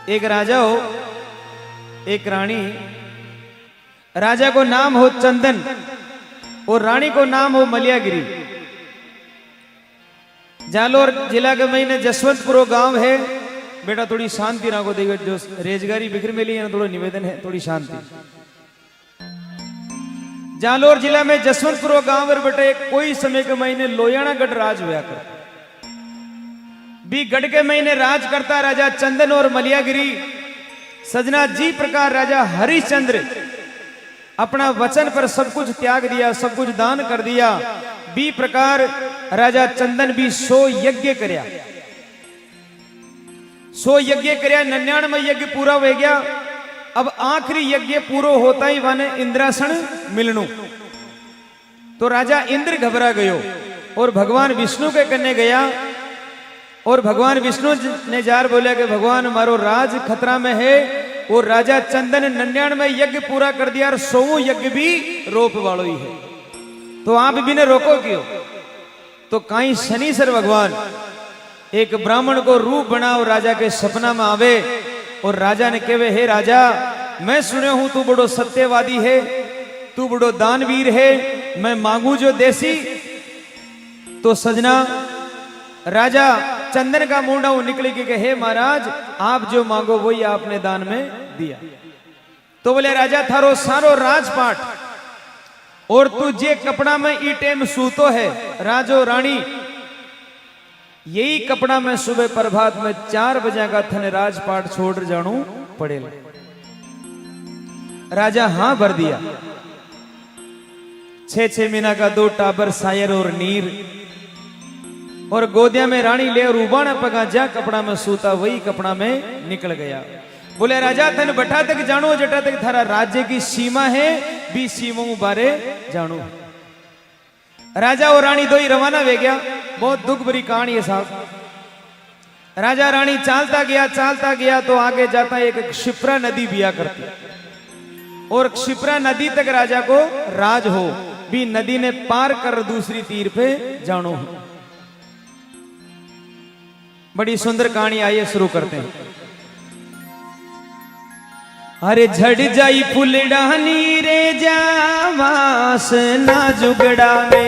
एक राजा हो, एक रानी। राजा को नाम हो चंदन और रानी को नाम हो मलियागिरी। जालोर जिला के महीने जसवंतपुर गांव है। बेटा थोड़ी शांति राखो, देखो जो रेजगारी बिखर मिली है, थोड़ा निवेदन है, थोड़ी शांति। जालोर जिला में जसवंतपुर गांव पर बेटा एक कोई समय के महीने लोयाना गढ़ राज हुआ कर भी गढ़ के महीने राज करता राजा चंदन और मलियागिरी। सजना जी प्रकार राजा हरिश्चंद्र अपना वचन पर सब कुछ त्याग दिया, सब कुछ दान कर दिया। बी प्रकार राजा चंदन भी 100 यज्ञ करया, 100 यज्ञ करया, 99 यज्ञ पूरा हो गया। अब आखिरी यज्ञ पूरा होता ही वाने इंद्रासन मिलनु। तो राजा इंद्र घबरा गयो और भगवान विष्णु के कन्ने गया और भगवान विष्णु ने जार बोला कि भगवान मारो राज खतरा में है। और राजा चंदन 99 यज्ञ पूरा कर दिया और 100 यज्ञ भी रोप वालो ही है, तो आप भी ने रोको क्यों? तो कहीं शनिश्चर भगवान एक ब्राह्मण को रूप बनाओ राजा के सपना में आवे और राजा ने कहे, हे राजा मैं सुने हूं तू बड़ो सत्यवादी है, तू बड़ो दानवीर है, मैं मांगू जो देसी। तो सजना राजा चंदन का मुंडा निकले कि हे महाराज आप जो मांगो वही आपने दान में दिया। तो बोले राजा थारो सारो राजपाट और तू जे कपड़ा में ई टेम सूतो है राजो रानी, यही कपड़ा में सुबह प्रभात में 4 बजे का थन राजपाट छोड़ जाणू पड़ेगा। राजा हां भर दिया। 6 महीना का 2 टाबर सायर और नीर और गोदिया में रानी ले और उबाना पगा जा कपड़ा में सूता वही कपड़ा में निकल गया। बोले राजा थन बटा तक जानो जटा तक थारा राज्य की सीमा है, भी सीमा बारे जानो। राजा और रानी दो ही रवाना हो गया। बहुत दुख भरी कहानी है साहब। राजा रानी चालता गया तो आगे जाता एक क्षिप्रा नदी बिया करती और क्षिप्रा नदी तक राजा को राज हो, भी नदी ने पार कर दूसरी तीर पे जानो। बड़ी सुंदर कहानी आई है, शुरू करते हैं। अरे झड़ जाई फुलडानी रे जावास ना जुगड़ावे,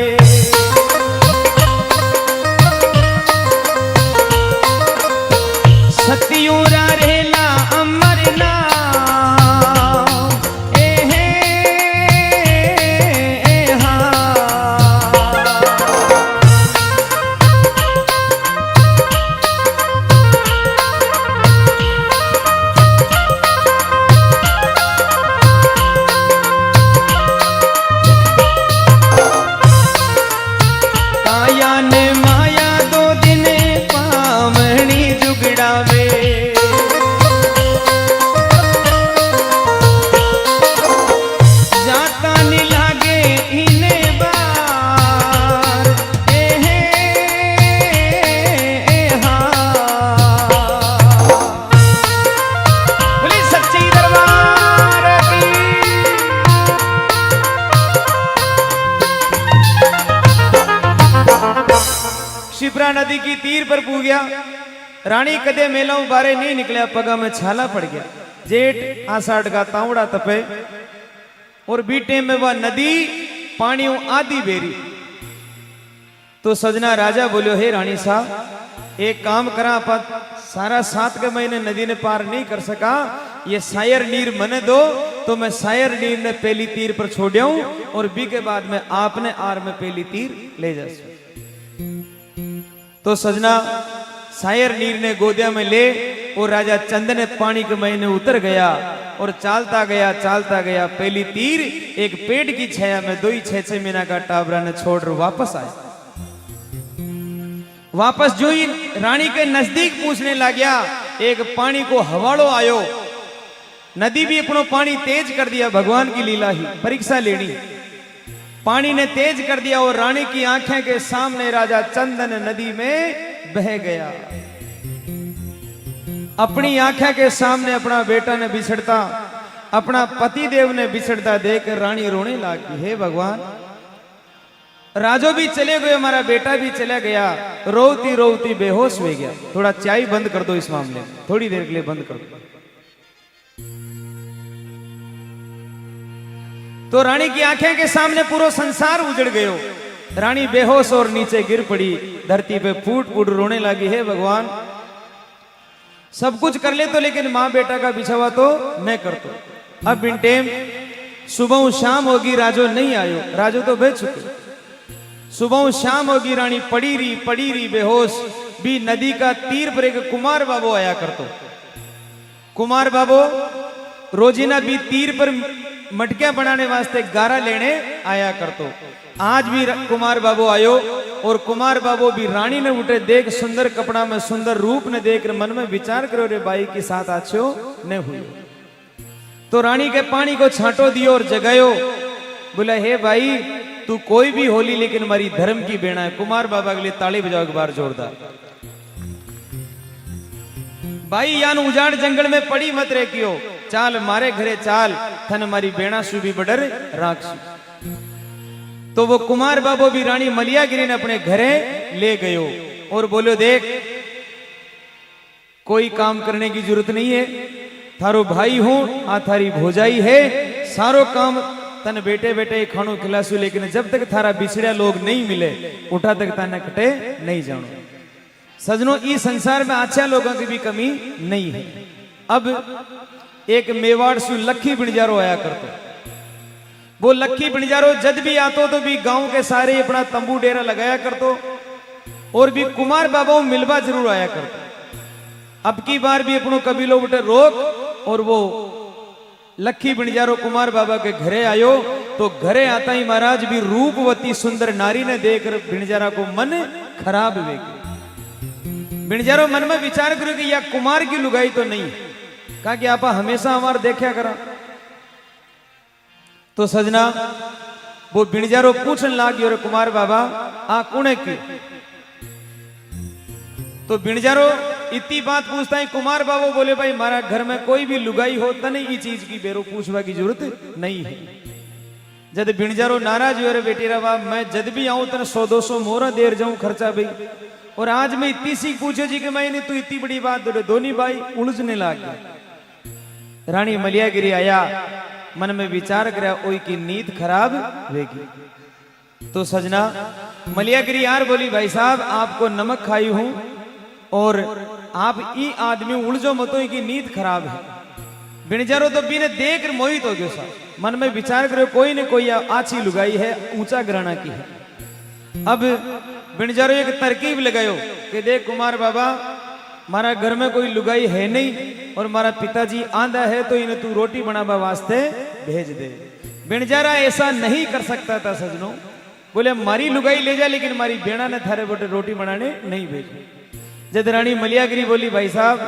सत्यूरा रेला अमर ना नदी की तीर पर पू गया। रानी कदे मेलाऊ बारे नहीं निकलिया, पगा में छाला पड़ गया। जेठ आषाढ़ का तावड़ा तपे और बीटे में वह नदी पानियों आधी बेरी। तो सजना राजा बोलो, हे रानी साहब एक काम करा, अपन सारा 7 के महीने नदी ने पार नहीं कर सका, ये सायर नीर मने दो तो मैं सायर नीर ने पहली तीर पर छोड़ाऊं और बी के बाद में आपने आर में पहली तीर ले जा। तो सजना सायर नीर ने गोदिया में ले और राजा चंदन ने पानी के महीने उतर गया और चालता गया। पहली तीर एक पेड़ की छाया में 2 ही 6 महीना का टाबरा ने छोड़ वापस आया। वापस जो ही रानी के नजदीक पूछने लग गया, एक पानी को हवाड़ो आयो। नदी भी अपनो पानी तेज कर दिया, भगवान की लीला ही, परीक्षा लेनी। पानी ने तेज कर दिया और रानी की आंखें के सामने राजा चंदन नदी में बह गया। अपनी आंखें के सामने अपना बेटा ने बिछड़ता, अपना पति देव ने बिछड़ता देख रानी रोने लगी। हे भगवान राजो भी चले गए, हमारा बेटा भी चला गया, रोती रोती बेहोश हो गया। थोड़ा चाय बंद कर दो इस मामले में, थोड़ी देर के लिए बंद कर दो। तो रानी की आंखें के सामने पूरा संसार उजड़ गयो। रानी बेहोश और नीचे गिर पड़ी, धरती पे फूट फूट रोने लगी। है भगवान, सब कुछ कर ले तो लेकिन माँ बेटा का बिछावा तो मैं कर तो। अब बिन टेम सुबह शाम होगी, राजो नहीं आयो, राजो तो भेज चुके। सुबह शाम होगी, रानी पड़ी रही बेहोश। भी नदी का तीर पर एक कुमार बाबू आया करतो। कुमार बाबू रोजीना भी तीर पर मटकियां बनाने वास्ते गारा लेने आया करतो। आज भी कुमार बाबू आयो और कुमार बाबू भी रानी ने उठे देख सुंदर कपड़ा में सुंदर रूप ने देख मन में विचार करो रे बाई के साथ आछो न हुई। तो रानी के पानी को छांटो दियो और जगायो। बोला हे भाई तू कोई भी होली लेकिन मारी धर्म की बेड़ा है। कुमार बाबा के लिए ताली बजाओ एक बार जोरदार। भाई यान उजाड़ जंगल में पड़ी मत रे कियो, चाल मारे घरे चाल, थन मारी बेड़ा सुबी बडर राखसु। तो वो कुमार बाबू भी रानी मलियागिरी ने अपने घरे ले गयो और बोलो देख कोई काम करने की जरूरत नहीं है, थारो भाई हूं, आ थारी भोजाई है, सारो काम तन बेटे बेटे खानो खिलासू, लेकिन जब तक थारा बिछड़िया लोग नहीं मिले उठा तक तने कटे नहीं जानो। सजनों इस संसार में अच्छा लोगों की भी कमी नहीं है। अब एक मेवाड़ सु लखी बिणजारो आया करतो। वो लखी बिणजारो जद भी आतो तो भी गांव के सारे अपना तंबू डेरा लगाया करतो और भी कुमार बाबा मिलवा जरूर आया करतो। अब की बार भी अपनो कबीलो उठे रोक और वो लखी बिणजारो कुमार बाबा के घरे आयो। तो घरे आता ही महाराज भी रूपवती सुंदर नारी ने देखकर बिणजारा को मन खराब हुए। बिणजारो मन में विचार करो कि यह कुमार की लुगाई तो नहीं, कहा कि आप हमेशा हमार देखा करा। तो सजना वो बिणजारो पूछने लागी और कुमार बाबा आ कुणे की। तो बिणजारो इतनी बात पूछता है, कुमार बाबू बोले भाई हमारा घर में कोई भी लुगाई हो तो नहीं, ये चीज की बेरो पूछवा की जरूरत नहीं है। जद बिणजारो नाराज हुए रे बेटी रवा, मैं जद भी आऊं तेने 100-200 मोहरा देर जाऊं खर्चा भाई, और आज मैं इतनी सी पूछो जी कि मैंने तू इतनी बड़ी बात बोले। दोनों भाई उलझने लगे। रानी मलियागिरी आया, मन में विचार करा ओई की नींद खराब होगी। तो सजना मलियागिरी यार बोली भाई साहब आपको नमक खाई हूं और आप ई आदमी उलझो मतो की नींद खराब है। बिणजारो तो बिने देख मोहित हो गयो साहब, मन में विचार करो कोई न कोई आछी लुगाई है, ऊंचा घराना की है। अब बिणजारो एक तरकीब लगायो कि देख कुमार बाबा मारा घर में कोई लुगाई है नहीं और मारा पिताजी आंधा है तो इन्हें तू रोटी बनावा वास्ते भेज दे। बिणजारा ऐसा नहीं कर सकता था सजनों, बोले मारी लुगाई ले जा लेकिन मारी बेड़ा ने थारे बोटे रोटी बनाने नहीं भेजी। जब रानी मलियागिरी बोली भाई साहब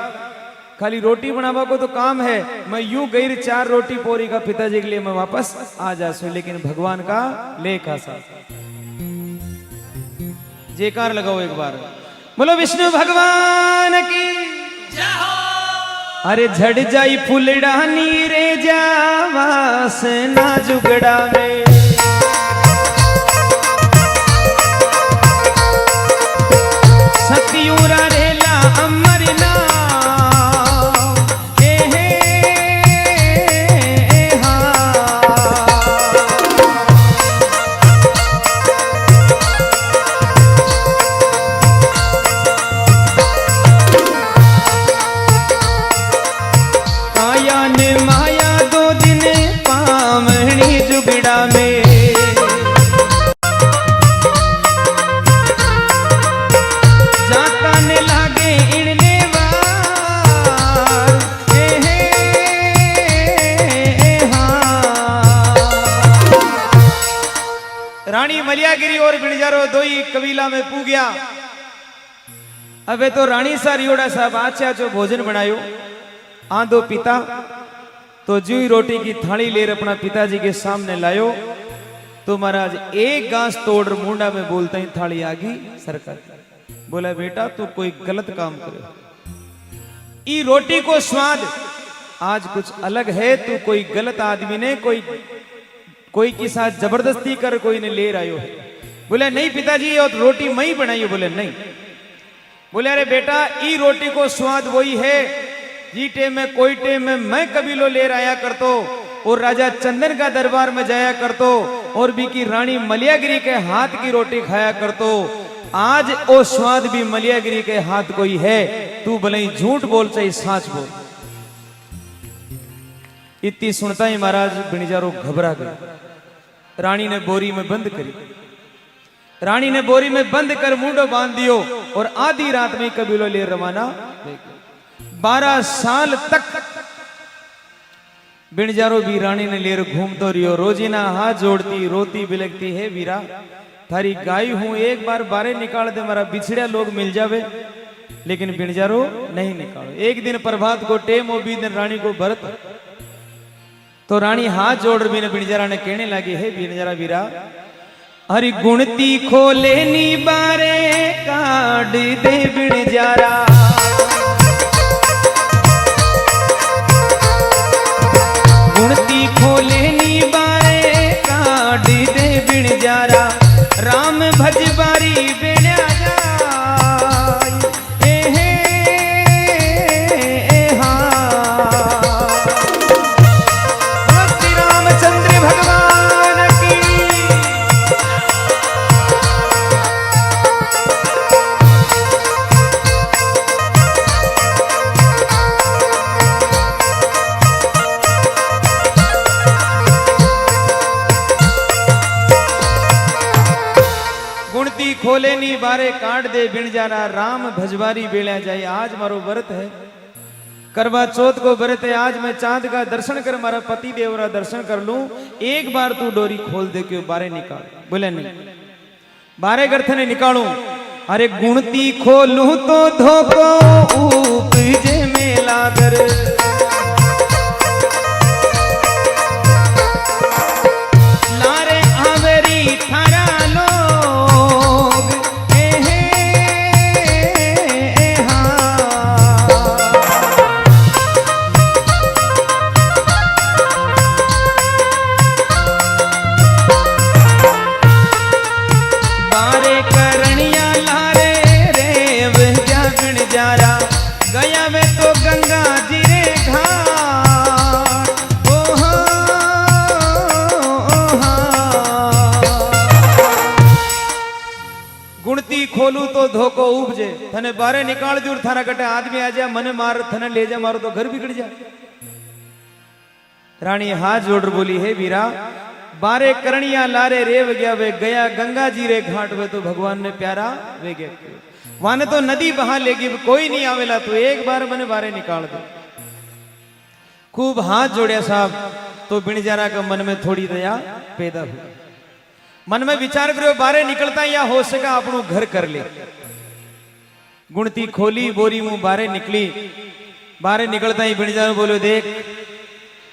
खाली रोटी बनावा को तो काम है, मैं यूं गई 4 रोटी पोरी का पिताजी के लिए मैं वापस आ जासू, लेकिन भगवान का लेखा सा। जयकार लगाओ एक बार, बोलो विष्णु भगवान की जय हो। अरे झड़ जाई फुलड़ा नीरे जावास ना जुगड़ा में, सतियूरा रेला अमर नाम हे रानी मलियागिरी और बिणजारो दो ही कबीला में पू गया। अबे तो रानी सारियोड़ा साहब आचा जो भोजन बनायो आंधो पिता तो जुई रोटी की थाली लेकर अपना पिताजी के सामने लायो। तो महाराज एक घास तोड़ मुंडा में बोलते ही थाली आ गई सरकार। बोला बेटा तू कोई गलत काम करे, ई रोटी को स्वाद आज कुछ अलग है, तू कोई गलत आदमी ने कोई के साथ जबरदस्ती कर कोई ने ले आयो है। बोले नहीं पिताजी और रोटी मैं ही बनाई। बोले नहीं। बोले अरे बेटा ई रोटी को स्वाद वही है जी टेम में कोई टेम में मैं कबीलो ले आया करतो और राजा चंदन का दरबार में जाया करतो और भी की रानी मलियागिरी के हाथ की रोटी खाया करतो। आज वो स्वाद भी मलियागिरी के हाथ को ही है। तू भले ही झूठ बोल चाहे साच बोल। इतनी सुनता ही महाराज बिणजारो घबरा गए। रानी ने बोरी में बंद करी। रानी ने बोरी में बंद कर मुंडो बांध दियो और आधी रात में कबीलो ले रवाना। 12 साल तक बिणजारो भी रानी ने लेर घूमतो रियो। रोजीना हाथ जोड़ती रोती बिलकती है वीरा थारी गाय हूं एक बार बारे निकाल दे मारा बिछड़िया लोग मिल जावे। लेकिन बिणजारो नहीं निकालो। एक दिन प्रभात को टेम और भी दिन रानी को भरत तो रानी हाथ जोड़ भी बिणजारा ने कहने लगी है बिणजारा वीरा हरि गुणती खोले नी बारे काट दे बिणजारा। गुणती खोले नी बारे काट दे बिणजारा। राम भजबारी बेड़ा जाय श्री रामचंद्र भगवान की। गुणती खोले नी बारे काट दे बिणजारा। राम भजवारी बेड़ा जाए। आज मारो व्रत है करवा चौथ को व्रत है। आज मैं चांद का दर्शन कर मारा पति देवरा दर्शन कर लूं। एक बार तू डोरी खोल दे के बारे निकाल। बोले नहीं। बारे गर्थने निकालू। अरे गुणती खोलू तो धोको उपजे मेला दर। लारे आवेरी थारा लोग बारे करणिया लारे रे वह बिणजारा। गया वे तो गंगा जी रे घाट। ओहा ओहा गुणती खोलू तो धोको उपजे। थने बारे निकाल दूर थारा कटे आदमी आ जा मने मार थने ले जा मारो तो घर बिगड़ जा। रानी हाथ जोड़ बोली है वीरा बारे करणिया लारे रेव गया वे गया गंगा जी रे घाट वे तो भगवान ने प्यारा वे गया वहां तो नदी बहा लेगी कोई नहीं आवेला तो एक बार मने बारे निकाल दो। खूब हाथ जोड़िया साहब तो बिणजारा का मन में थोड़ी दया पैदा हुई। मन में विचार करो बारे निकलता या हो सका अपनों घर कर ले। गुणती खोली बोरी मुंह बारे निकली। बारे निकलता ही बिणजारा बोलो देख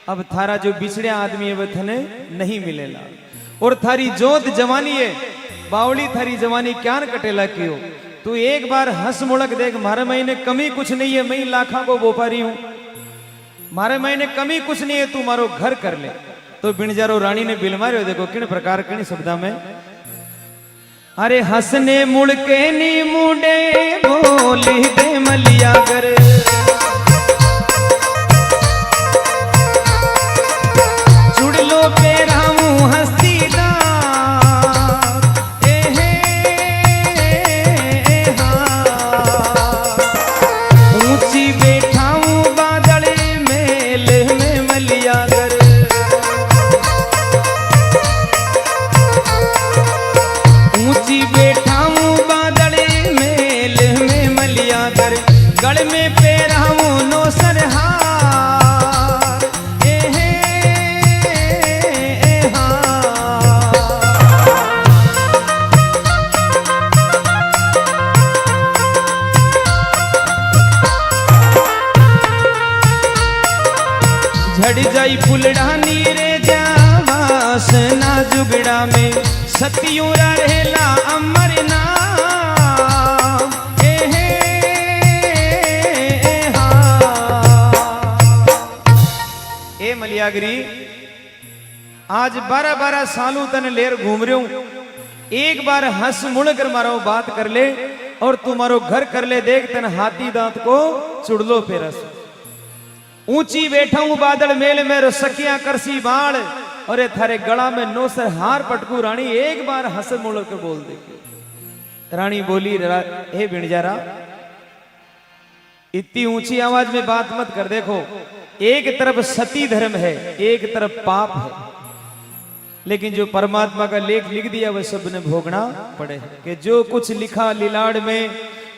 अब थारा जो बिछड़िया आदमी है वह थने नहीं मिलेला और थारी जोत जवानी है बावली थारी जवानी क्या न कटेला क्यों। तू एक बार हंस मुड़क देख मारे महीने कमी कुछ नहीं है। मैं लाखा को बोपारी हूं मारे महीने कमी कुछ नहीं है। तू मारो घर कर ले। तो बिणजारो रानी ने बिल मारियो। देखो किन प्रकार किन शब्दा में। अरे हंसने मुड़ के नी मुंडे बोली दे मलिया कर। गल में पेराऊं नो सरहार झड़ जाई फुलड़ानी रे जावास ना जुगड़ा में सतियों रहेला अमर नाम। मलियागिरी आज 12-12 सालों तन लेर घूम रहे हूं एक बार हंस मुड़ कर मारो बात कर ले और तुम्हारो घर कर ले देख तन हाथी दांत को चुड़लो पेरस। ऊंची बैठा हूं बादल मेल में सखियां करसी बाण और थारे गला में नौसर हार पटकू रानी एक बार हंस मुड़ कर बोल दे। रानी बोली हे बिणजारा इतनी ऊंची आवाज में बात मत कर। देखो एक तरफ सती धर्म है एक तरफ पाप है, लेकिन जो परमात्मा का लेख लिख दिया वह सबने भोगना पड़े कि जो कुछ लिखा लीलाड़ में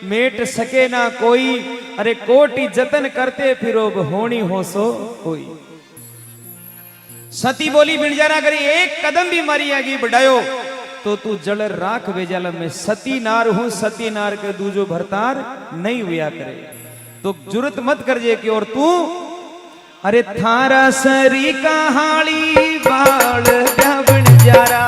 मेट सके ना कोई। अरे कोटि जतन करते फिरो होनी हो सो कोई। सती बोली बिणजारा अगर एक कदम भी मारी आगे बढ़ायो तो तू जल राख बेजाल में सती नार हूं, सती नार के दूजो भरतार नहीं हुआ करे। तो जुरत मत कर जे कि और तू अरे थारा सरी कहाड़ी बाल बिणजारा,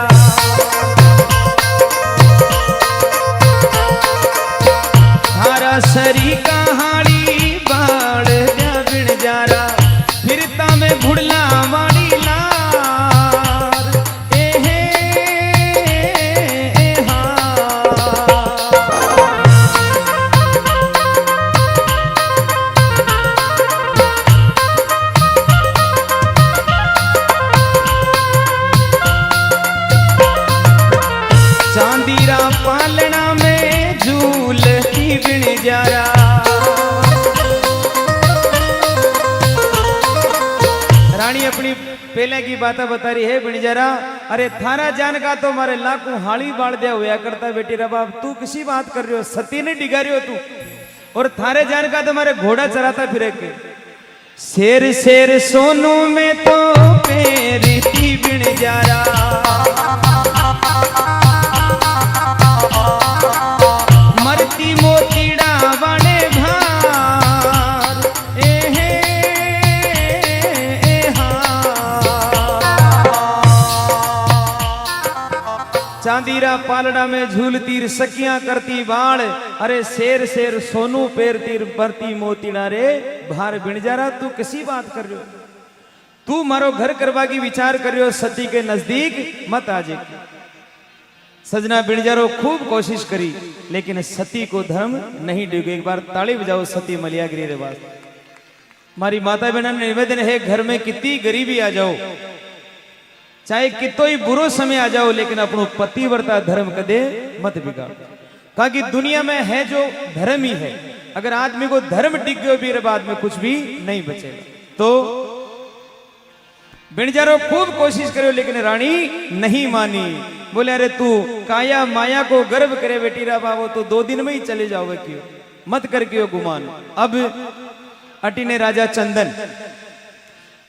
थारा सरी कहाड़ी बाल बिणजारा फिरता में भुड़ला माड़ी लार एहे चांदीरा पालना में झूलती बिणजारा। रानी अपनी पहले की बात बता रही है बिणजारा अरे थारा जान का तो मारे लाखों हाली बाढ़ दिया हुआ करता बेटी रबाब तू किसी बात कर रही हो, सती ने डिगा रही हो तू, और थारे जान का तो मारे घोड़ा चराता फिरे के। शेर शेर सोनू में तो पेरती बिणजारा, मरती मोतीड़ा बने भार एहे चांदीरा पालड़ा में झूलती सखियां करती बाण। अरे शेर शेर सोनू पेरती बरती मोतीड़ा रे भार बिणजारा तू किसी बात कर रहे हो, तू मारो घर करवा की विचार कर रहे हो, सती के नजदीक मत आजे। सजना बिणजारो खूब कोशिश करी लेकिन सती को धर्म नहीं डूबे। एक बार ताली बजाओ सती मलियागिरी रे बात। हमारी माता बहना ने निवेदन है घर में कितनी गरीबी आ जाओ चाहे कितो ही बुरो समय आ जाओ लेकिन अपनो पतिव्रता धर्म कदे मत बिगाड़। कहा कि दुनिया में है जो धर्म ही है, अगर आदमी को धर्म टिक गयो भी बाद में कुछ भी नहीं बचेगा। तो बिणजारो खूब कोशिश करो लेकिन रानी नहीं मानी। बोले अरे तू काया माया को गर्व करे बेटी रा बाबो तो 2 दिन में ही चले जाओगे क्यों, मत कर क्यों गुमान। अब अटी ने राजा चंदन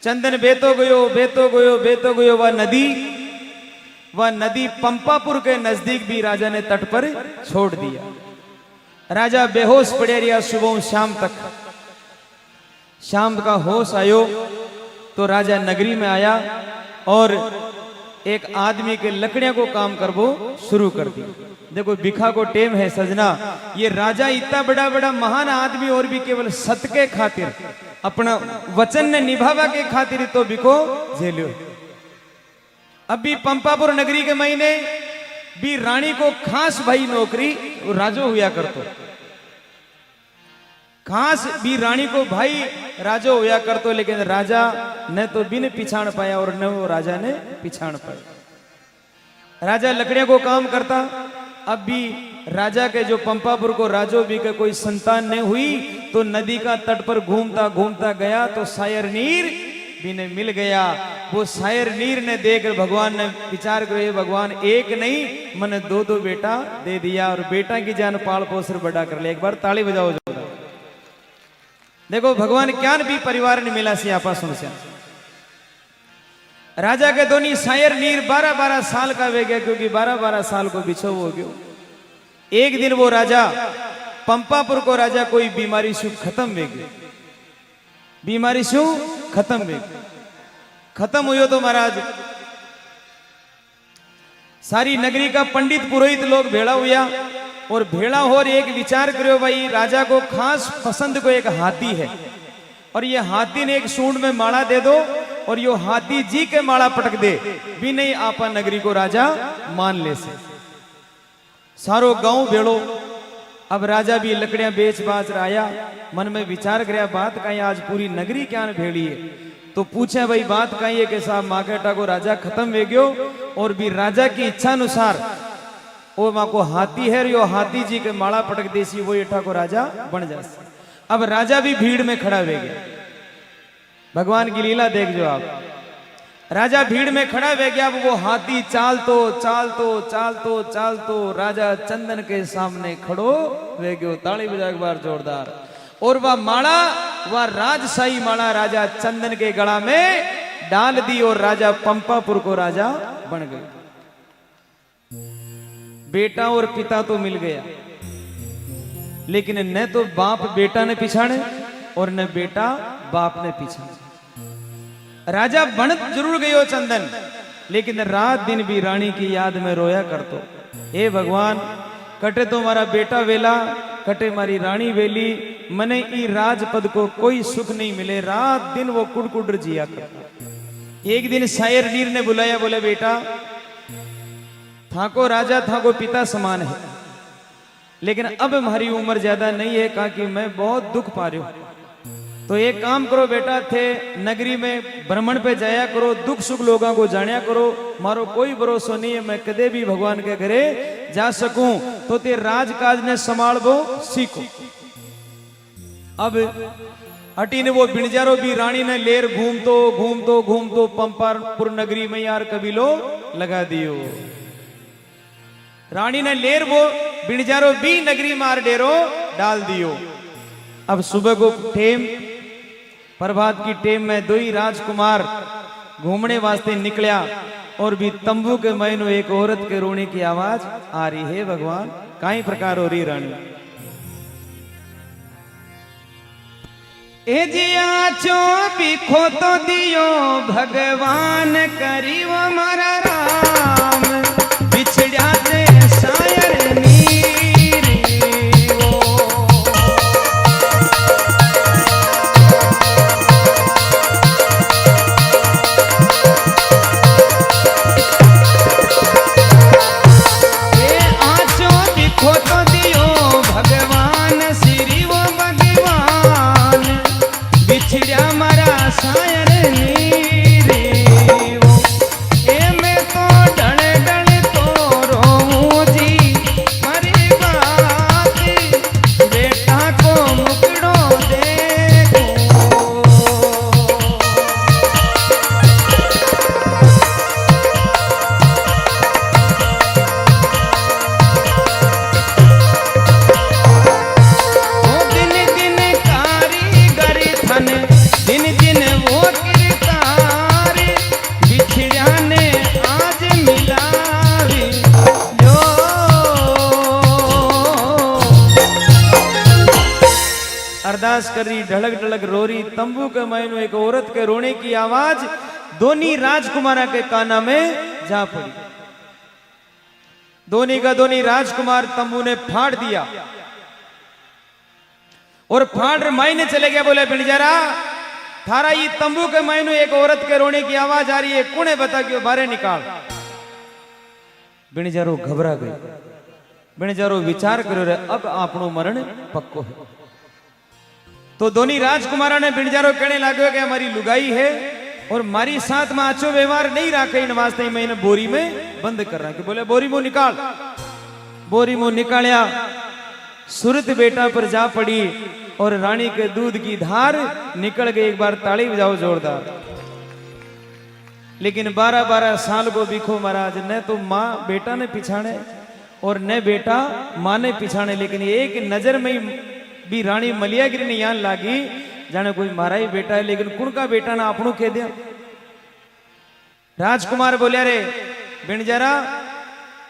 चंदन बेतो गयो बेतो गयो बेतो गयो। वह नदी पंपापुर के नजदीक भी राजा ने तट पर छोड़ दिया। राजा बेहोश पड़े रिया सुबह शाम तक। शाम का होश आयो तो राजा नगरी में आया और एक आदमी के लकड़ियां को काम करवो शुरू कर दिया। देखो बिखा को टेम है सजना, ये राजा इतना बड़ा बड़ा महान आदमी और भी केवल सत के खातिर अपना वचन ने निभावा के खातिर तो बिको झेलियो। अभी पंपापुर नगरी के महीने भी रानी को खास भाई नौकरी राजो हुआ करतो, खास भी रानी को भाई राजो हुआ करतो, लेकिन राजा ने तो बिन पिछाण पाया और न वो राजा ने पिछाण पाया। राजा लकड़ियों को काम करता। अब भी राजा के जो पंपापुर को राजो भी के कोई संतान नहीं हुई तो नदी का तट पर घूमता घूमता गया तो शायर नीर भी ने मिल गया। वो शायर नीर ने देख भगवान ने विचार करे भगवान एक नहीं मैंने 2 बेटा दे दिया और बेटा की जान पाल पोसर बड़ा कर लिया। एक बार ताली बजाओ जोर। देखो भगवान क्या भी परिवार ने मिला से आपा सुन से। राजा के दोनी शायर नीर 12-12 साल का वे गया क्योंकि 12-12 साल को बिछो हो गयो। एक दिन वो राजा पंपापुर को राजा कोई बीमारी शु खत्म वे गयो, बीमारी शु खत्म वे खत्म हुई तो महाराज सारी नगरी का पंडित पुरोहित लोग भेड़ा हुआ और भेड़ा होर एक विचार करो भाई राजा को खास पसंद को एक हाथी है और ये हाथी ने एक सूंड में माला दे दो और यो हाथी जी के माला पटक दे भी नहीं आपा नगरी को राजा मान ले से। सारो गांव भेड़ो। अब राजा भी लकड़ियां बेच बाच आया, मन में विचार कराया बात कहीं आज पूरी नगरी क्या भेड़ी है। तो पूछे भाई बात कहीं है कि साहब माकेटा को राजा खत्म हो गयो और भी राजा की इच्छा अनुसार वो माँ को हाथी है, यो हाथी जी के माला पटक देसी वो एठा को राजा बन जा। अब राजा भी भीड़ में खड़ा हो गया। भगवान की लीला देख जो आप, राजा भीड़ में खड़ा हो गया। अब वो हाथी चालतो चालतो चालतो चालतो राजा चंदन के सामने खड़ो वे गयो। ताली बजा एक बार जोरदार। और वह माला, वह राजशाही माला राजा चंदन के गला में डाल दी और राजा पंपापुर को राजा बन गए। बेटा और पिता तो मिल गया, लेकिन न तो बाप बेटा ने पिछाड़े और न बेटा बाप ने पिछाड़े। राजा बन जरूर गयो चंदन, लेकिन रात दिन भी रानी की याद में रोया करतो। हे भगवान, कटे तो मारा बेटा वेला, कटे मारी रानी वेली, मने ई राजपद को कोई सुख नहीं मिले। रात दिन वो कुड़कुड़ जिया करता। एक दिन शायर नीर ने बुलाया, बोले बेटा थाको राजा थाको पिता समान है, लेकिन अब हमारी उम्र ज्यादा नहीं है, कहा कि मैं बहुत दुख पा रही हूं। तो एक काम करो बेटा, थे नगरी में भ्रमण पे जाया करो, दुख सुख लोगों को जानिया करो। मारो कोई भरोसा नहीं है मैं कदे भी भगवान के घरे जा सकूं, तो ते राजकाज ने संभालबो सीखो। अब हटी ने वो बिणजारो भी रानी ने लेर घूमतो पंपापुर नगरी में यार कबीलो लगा दियो। रानी ने लेर वो बिणजारो भी नगरी मार डेरो डाल दियो। अब सुबह को टेम, प्रभात की टेम में दो ही राजकुमार घूमने वास्ते निकलिया और भी तंबू के महीनों एक औरत के रोने की आवाज आ रही है। भगवान काई प्रकार हो रही रानी। ए जिया चो बिखो तो दियो भगवान करी वो मारा राम, बिछड़ा जे शायर नीर वो। ए आचो बिखो तो दियो भगवान श्री वो भगवान, बिछड़ा मारा शायर नीर वो। ए मैं तो डल डल तो रोऊं जी मरी बात, बेटा को मुकड़ो देखो। ओ दिन दिन कारीगर थन, दिन दिन वो किरदार, बिछड़ा ने आज मिलावी जो। अरदास करी ढड़क ढड़क रोरी, तंबू के महीनों एक औरत के रोने की आवाज दोनी राजकुमारा के काना में जा पड़ी। दोनी का दोनी राजकुमार तंबू ने फाड़ दिया और फाड़ मायने चले गया। बोले बिणजारा, थारा ये तंबू के महीनों एक औरत के रोने की आवाज आ रही है, कौने बता क्यों बाहर निकाल। बिणजारो घबरा गई। बिणजारो विचार करो रे अब आपनो मरण पक्को है। तो दोनी राजकुमारा ने बिणजारो कहने लगे कि हमारी लुगाई है और मारी साथ में आचो व्यवहार नहीं रखे, इन वास्ते मैं इन्हें बोरी में बंद कर रहा। कि बोले बोरी मुंह निकाल। बोरी मुंह निकालिया, सूरत बेटा पर जा पड़ी और रानी के दूध की धार निकल गई। एक बार ताली बजाओ जोरदार। लेकिन 12-12 साल को बिखो महाराज, न तो माँ बेटा ने पिछाने और न बेटा माँ ने पिछाने, लेकिन एक नजर में भी रानी मलियागिरी ने यान लागी जाने कोई मारा ही बेटा है, लेकिन कुण का बेटा ना अपनों कह दिया। राजकुमार बोलिया रे बिणजारा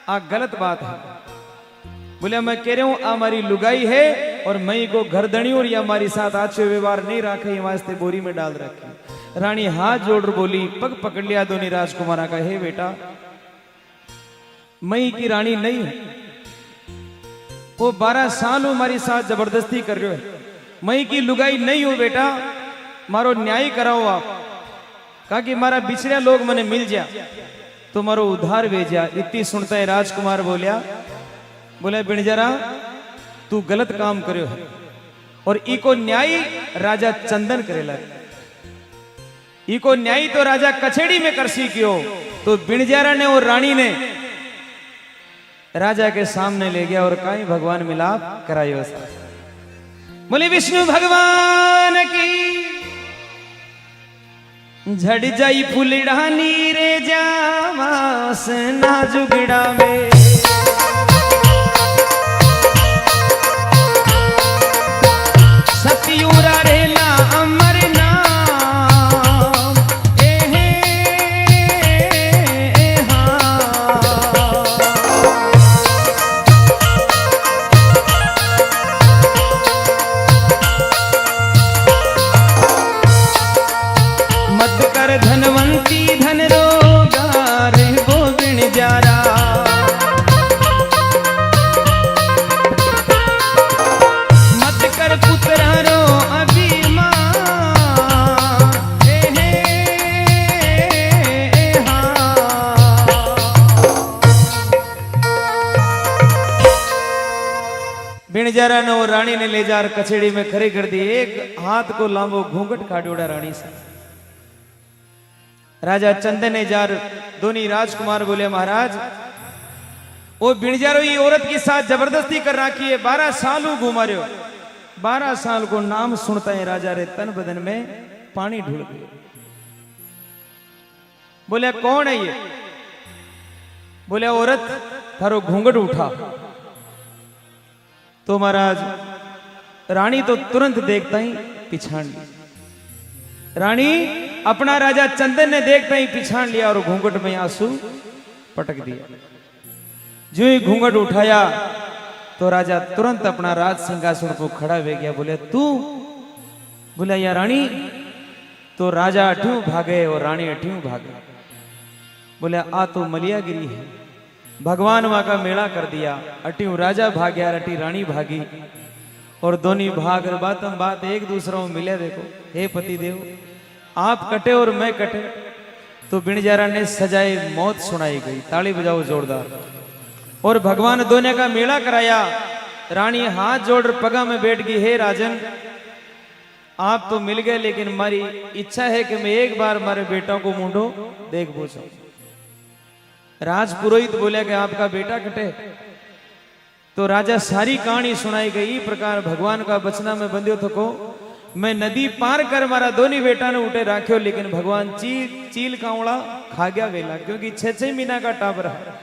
आ गलत बात है। बोले मैं कह रहा हूं आ हमारी लुगाई है और मई को घर दणी और या हमारी साथ अच्छे व्यवहार नहीं रखे, वास्ते बोरी में डाल रखे। रानी हाथ जोड़ बोली, पग पकड़ लिया दोनों राजकुमारा का, हे बेटा मई की रानी नहीं है, वो 12 साल हमारी साथ जबरदस्ती कर रहे हो, मई की लुगाई नहीं हो बेटा, मारो न्याय कराओ आप। कहा कि मारा बिछड़िया लोग मने मिल जा तो मारो उधार भेजा। इतनी सुनता है राजकुमार बोलिया बोले बिणजरा तू गलत काम करो है और इको न्याय राजा चंदन करेला, इको न्याय तो राजा कछेड़ी में करसी क्यों। तो बिणजारा ने और रानी ने राजा के सामने ले गया और कहीं भगवान मिलाप करायो। बोले विष्णु भगवान की झड़ जाई फुलड़ा नीरे जावास नाजुगड़ा में, सतियूरा रेला अमर नाम एहे मत कर धनवंती धन रोगार गोविण जारा, मत कर पुत्रा रो अभिमान बिणजारा ने और रानी ने ले जार कचेड़ी में खड़ी कर दी। एक हाथ को लांबो घूंघट काटोड़ा रानी से। राजा चंदन ने जार दोनों राजकुमार बोले महाराज वो बिणजारो ये औरत के साथ जबरदस्ती कर रखी है, 12 साल वो घुमा रहे हो, 12 साल को नाम सुनता है राजा रे तन बदन में पानी ढूल गए। बोले कौन है ये? बोले औरत थारो घूंघट उठा। तो महाराज रानी तो तुरंत देखता ही पिछाड़ ली। रानी अपना राजा चंदन ने देखता ही पिछाड़ लिया और घूंघट में आंसू पटक दिया। जो ही घूंघट उठाया तो राजा तुरंत अपना राज सिंहासन को खड़ा हो गया। बोले तू? बोला या रानी। तो राजा अठ्यू भागे और रानी अठ्यू भागे। बोले आ तो मलियागिरी है, भगवान वहां का मेला कर दिया। अठ्यू राजा भाग्या, अठी रानी भागी और दोनों भाग बातम बात एक दूसरे में मिले। देखो हे पति देव आप कटे और मैं कटे। तो बिणजारा ने सजाए मौत सुनाई गई। ताली बजाओ जोरदार। और भगवान दोनों का मेला कराया। रानी हाथ जोड़ पगा में बैठ गई, हे राजन आप तो मिल गए लेकिन हमारी इच्छा है कि मैं एक बार हमारे बेटा को मुंडो देख पूछो। राजपुरोहित बोले कि आपका बेटा कटे। तो राजा सारी कहानी सुनाई गई। प्रकार भगवान का बचना में बंध्यो थको, मैं नदी पार कर मारा दोनों बेटा ने उठे राख्यो लेकिन भगवान चील कावड़ा खा गया वेला, क्योंकि 6 महीना का टाबर है।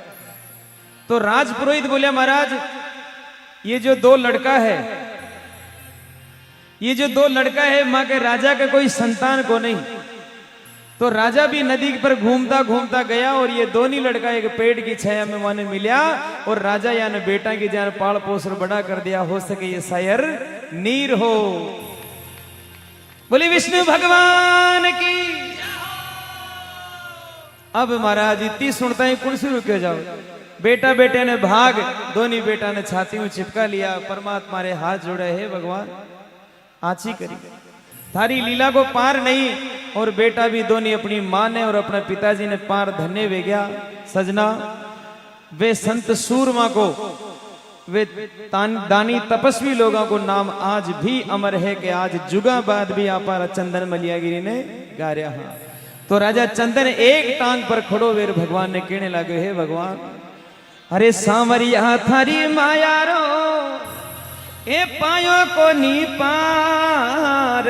तो राजपुरोहित बोले महाराज ये जो दो लड़का है, ये जो दो लड़का है मां के राजा के कोई संतान को नहीं। तो राजा भी नदी पर घूमता घूमता गया और ये दोनों लड़का एक पेड़ की छाया में माने मिला और राजा यानी बेटा की जान पाल पोषण बड़ा कर दिया। हो सके ये शायर नीर हो। बोले विष्णु भगवान की। अब महाराज इतनी सुनता ही कुर्सी रुके जाओ। बेटा बेटे ने भाग, दोनों बेटा ने छाती में चिपका लिया। परमात्मा रे हाथ जोड़े, हे भगवान आची करी थारी लीला को पार नहीं। और बेटा भी दोनों अपनी मां ने और अपने पिताजी ने पार धन्य वे गया। सजना वे संत सूरमा को, वे दानी तपस्वी लोगों को नाम आज भी अमर है कि आज जुगा बाद भी आपा चंदन मलियागिरी ने गा रहा। हाँ तो राजा चंदन एक टांग पर खड़ो वेर भगवान ने कहने लगे, हे भगवान अरे सांवरिया थारी माया रो ए पायो को नी पार,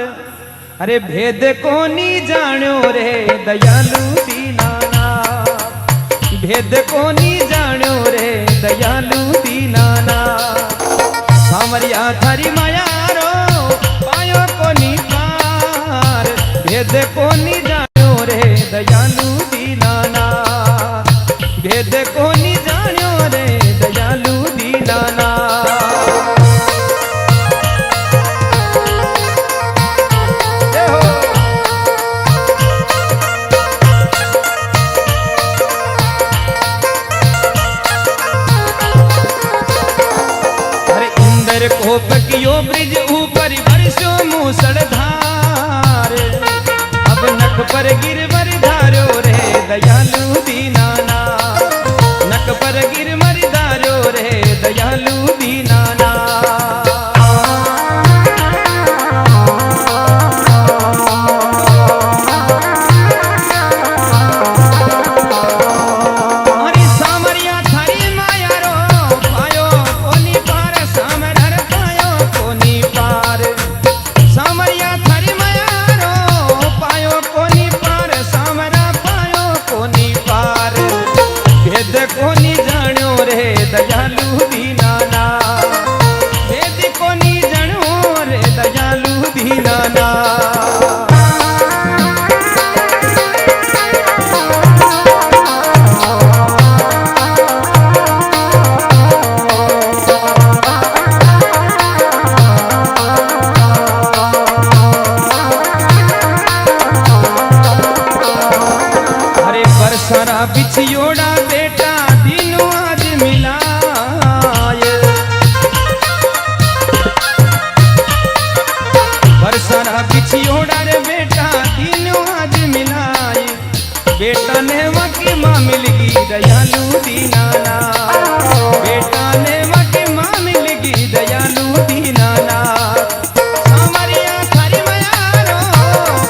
अरे भेद को नी जानो रे दयालु दीनानाथ, भेद को नी जानो रे दयालु दीनानाथ। सांवरिया थारी माया रो पायो को नी पार, भेद को नी जानो रे दयालु दीनानाथ, भेद को नी जानो रे दयालु दीनानाथ। कोप कियो ब्रिज ऊपर बरसो मूसलधार, अब नक पर गिरवर धारो रे दयालु दीनानाथ, नक पर गिरवर धारो रे दयालु बरसारा बिछियोड़ा बेटा दिनों आज मिलाए, बरसारा बिछियोड़ा रे बेटा दिनों आज मिलाए, बेटा ने वकी माँ मिलगी दयालु दीनाना, बेटा ने वकी माँ मिलगी दयालु दीनाना। सामरिया थारी मयारो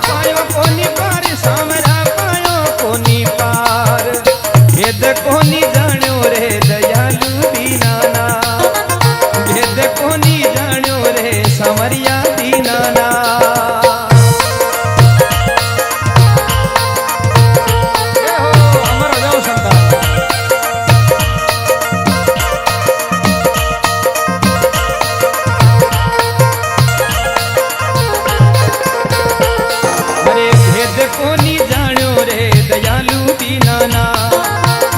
पायो कोनी पार, सामरा पायो कोनी पार, भेद कोनी जानो रे दयालु दीनाना, भेद कोनी जानो रे सामरिया दीनाना। कोनी जानो रे दयालु दीनाना,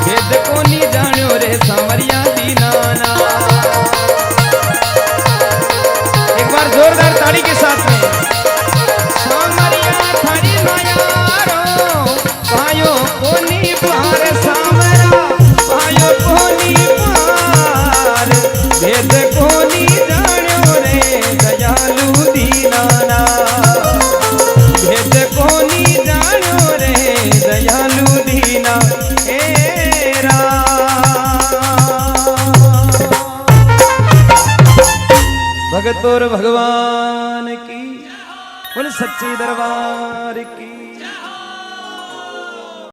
भेद कोनी जानो रे सामरिया दीनाना। एक बार जोरदार ताली के साथ में। सामरिया थारी मायारो पायो कोनी पार, सामरा पायो कोनी पार, भेद कोनी जानो रे दयालु दीनाना, भेद कोनी जानो रे दयालु दीना एरा। भगत और भगवान की बोले सच्चे दरबार की।